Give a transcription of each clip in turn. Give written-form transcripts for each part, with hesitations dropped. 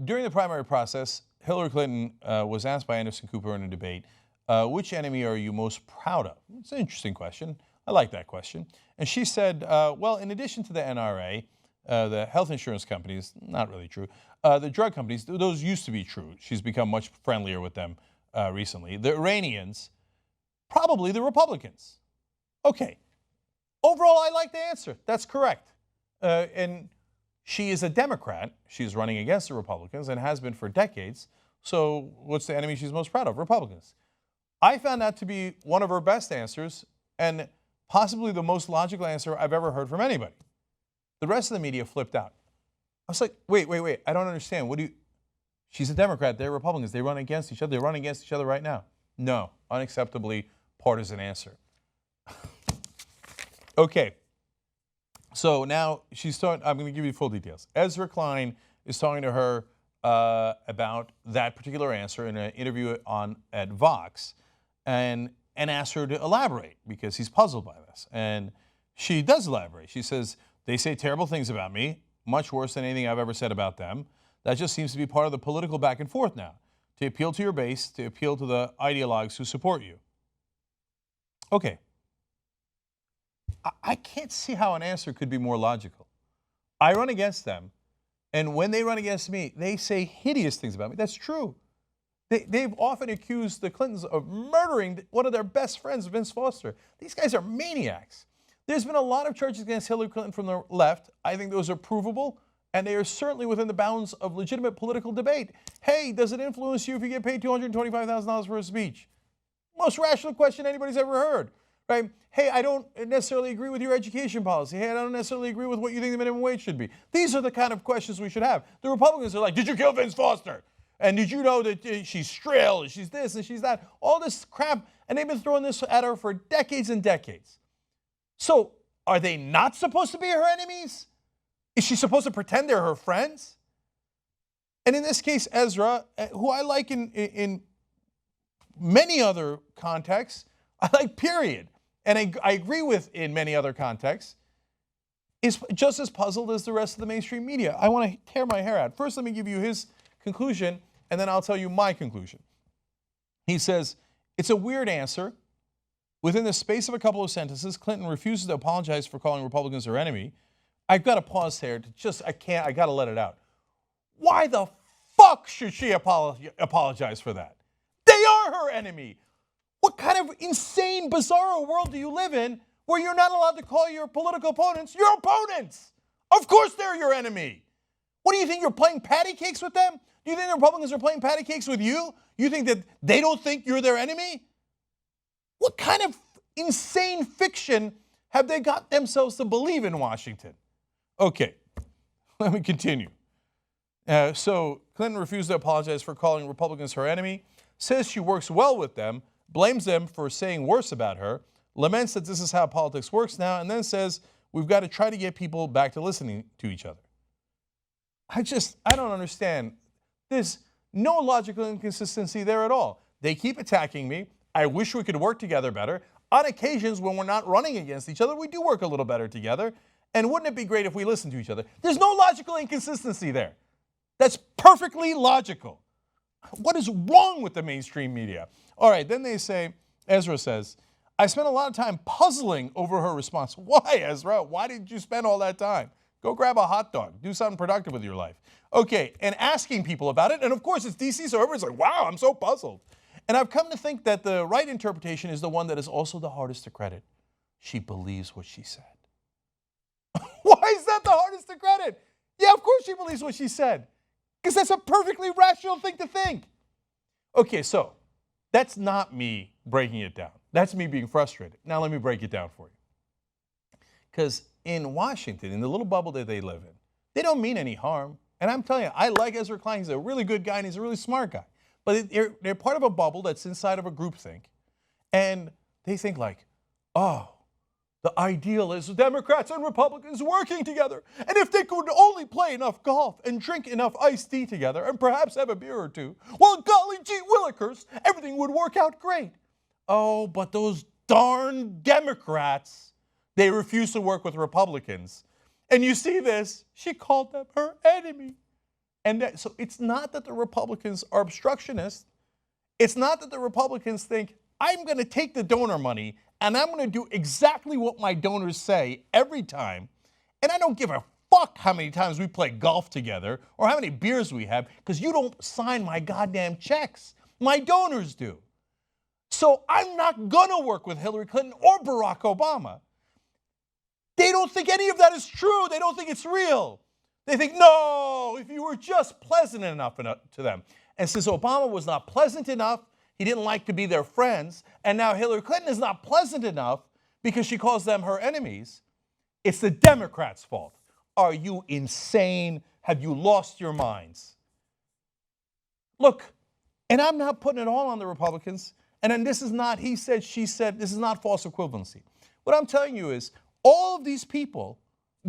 During the primary process, Hillary Clinton was asked by Anderson Cooper in a debate, which enemy are you most proud of? It's an interesting question. I like that question. And she said, well, in addition to the NRA, the health insurance companies, not really true, the drug companies, those used to be true. She's become much friendlier with them recently. The Iranians, probably the Republicans. Okay. Overall, I like the answer. That's correct. And she is a Democrat. She's running against the Republicans and has been for decades. So what's the enemy she's most proud of? Republicans. I found that to be one of her best answers and possibly the most logical answer I've ever heard from anybody. The rest of the media flipped out. I was like, wait. I don't understand. She's a Democrat. They're Republicans. They run against each other. They run against each other right now. No, unacceptably partisan answer. Okay. So now I'm going to give you full details. Ezra Klein is talking to her about that particular answer in an interview at Vox and asks her to elaborate because he's puzzled by this. And she does elaborate. She says, they say terrible things about me, much worse than anything I've ever said about them. That just seems to be part of the political back and forth now, to appeal to your base, to appeal to the ideologues who support you. Okay. I can't see how an answer could be more logical. I run against them, and when they run against me, they say hideous things about me. That's true. They've often accused the Clintons of murdering one of their best friends, Vince Foster. These guys are maniacs. There's been a lot of charges against Hillary Clinton from the left. I think those are provable, and they are certainly within the bounds of legitimate political debate. Hey, does it influence you if you get paid $225,000 for a speech? Most rational question anybody's ever heard. Right? Hey, I don't necessarily agree with your education policy. Hey, I don't necessarily agree with what you think the minimum wage should be. These are the kind of questions we should have. The Republicans are like, did you kill Vince Foster? And did you know that she's shrill and she's this and she's that? All this crap. And they've been throwing this at her for decades and decades. So are they not supposed to be her enemies? Is she supposed to pretend they're her friends? And in this case, Ezra, who I like in many other contexts, I like period. And I agree with in many other contexts, is just as puzzled as the rest of the mainstream media. I want to tear my hair out. First, let me give you his conclusion, and then I'll tell you my conclusion. He says, it's a weird answer. Within the space of a couple of sentences, Clinton refuses to apologize for calling Republicans her enemy. I've got to pause there to I got to let it out. Why the fuck should she apologize for that? They are her enemy. What kind of insane, bizarre world do you live in where you're not allowed to call your political opponents your opponents? Of course they're your enemy. What do you think, you're playing patty cakes with them? Do you think the Republicans are playing patty cakes with you? You think that they don't think you're their enemy? What kind of insane fiction have they got themselves to believe in Washington? Okay, let me continue. So Clinton refused to apologize for calling Republicans her enemy, says she works well with them, blames them for saying worse about her, laments that this is how politics works now, and then says we've got to try to get people back to listening to each other. I don't understand. There's no logical inconsistency there at all. They keep attacking me. I wish we could work together better. On occasions when we're not running against each other, we do work a little better together. And wouldn't it be great if we listened to each other? There's no logical inconsistency there. That's perfectly logical. What is wrong with the mainstream media? All right, then they say, Ezra says, I spent a lot of time puzzling over her response. Why, Ezra? Why did you spend all that time? Go grab a hot dog. Do something productive with your life. Okay, and asking people about it. And of course, it's DC, so everybody's like, wow, I'm so puzzled. And I've come to think that the right interpretation is the one that is also the hardest to credit. She believes what she said. Why is that the hardest to credit? Yeah, of course she believes what she said. Because that's a perfectly rational thing to think. Okay, so that's not me breaking it down. That's me being frustrated. Now let me break it down for you. Because in Washington, in the little bubble that they live in, they don't mean any harm. And I'm telling you, I like Ezra Klein. He's a really good guy and he's a really smart guy. But they're part of a bubble that's inside of a groupthink. And they think like, oh, the ideal is Democrats and Republicans working together. And if they could only play enough golf and drink enough iced tea together and perhaps have a beer or two, well, golly gee willikers, everything would work out great. Oh, but those darn Democrats, they refuse to work with Republicans. And you see this, she called them her enemy. And so it's not that the Republicans are obstructionists. It's not that the Republicans think, I'm going to take the donor money and I'm going to do exactly what my donors say every time. And I don't give a fuck how many times we play golf together or how many beers we have, because you don't sign my goddamn checks. My donors do. So I'm not going to work with Hillary Clinton or Barack Obama. They don't think any of that is true. They don't think it's real. They think, no, if you were just pleasant enough to them. And since Obama was not pleasant enough, he didn't like to be their friends, and now Hillary Clinton is not pleasant enough because she calls them her enemies, it's the Democrats' fault. Are you insane? Have you lost your minds? Look, and I'm not putting it all on the Republicans, and then this is not he said, she said, this is not false equivalency. What I'm telling you is all of these people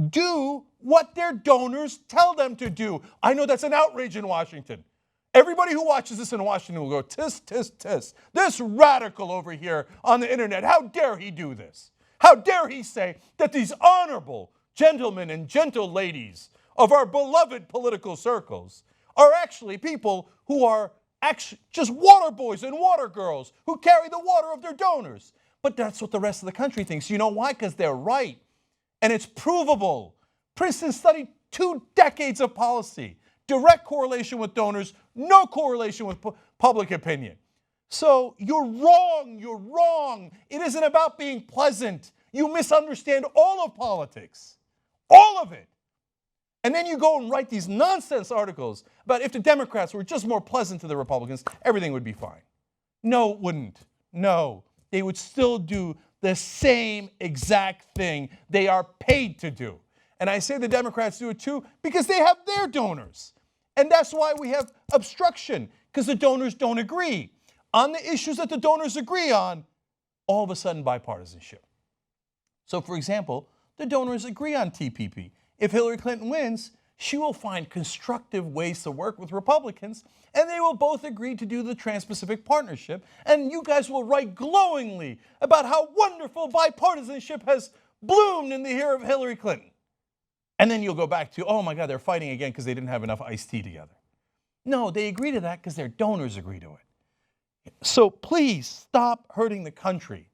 do what their donors tell them to do. I know that's an outrage in Washington. Everybody who watches this in Washington will go, tis, tis, tis. This radical over here on the internet, how dare he do this? How dare he say that these honorable gentlemen and gentle ladies of our beloved political circles are actually people who are actually just water boys and water girls who carry the water of their donors. But that's what the rest of the country thinks. You know why? Because they're right. And it's provable. Princeton studied 2 decades of policy. Direct correlation with donors, no correlation with public opinion. So you're wrong, you're wrong. It isn't about being pleasant. You misunderstand all of politics, all of it. And then you go and write these nonsense articles about if the Democrats were just more pleasant to the Republicans, everything would be fine. No, it wouldn't. No, they would still do the same exact thing they are paid to do. And I say the Democrats do it too because they have their donors. And that's why we have obstruction, because the donors don't agree. On the issues that the donors agree on, all of a sudden bipartisanship. So for example, the donors agree on TPP. If Hillary Clinton wins, she will find constructive ways to work with Republicans, and they will both agree to do the Trans-Pacific Partnership, and you guys will write glowingly about how wonderful bipartisanship has bloomed in the year of Hillary Clinton. And then you'll go back to, oh my God, they're fighting again because they didn't have enough iced tea together. No, they agree to that because their donors agree to it. So please stop hurting the country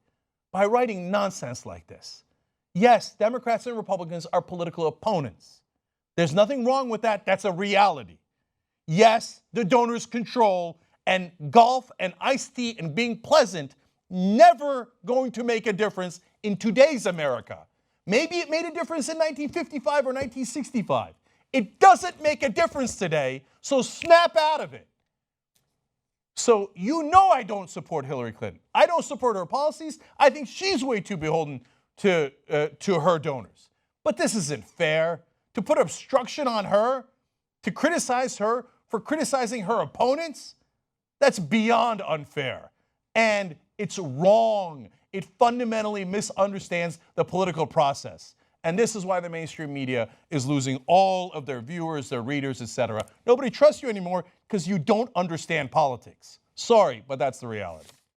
by writing nonsense like this. Yes, Democrats and Republicans are political opponents. There's nothing wrong with that. That's a reality. Yes, the donors control, and golf and iced tea and being pleasant never going to make a difference in today's America. Maybe it made a difference in 1955 or 1965. It doesn't make a difference today, so snap out of it. So you know I don't support Hillary Clinton. I don't support her policies. I think she's way too beholden to her donors. But this isn't fair. To put obstruction on her, to criticize her for criticizing her opponents, that's beyond unfair. And it's wrong. It fundamentally misunderstands the political process. And this is why the mainstream media is losing all of their viewers, their readers, etc. Nobody trusts you anymore because you don't understand politics. Sorry, but that's the reality.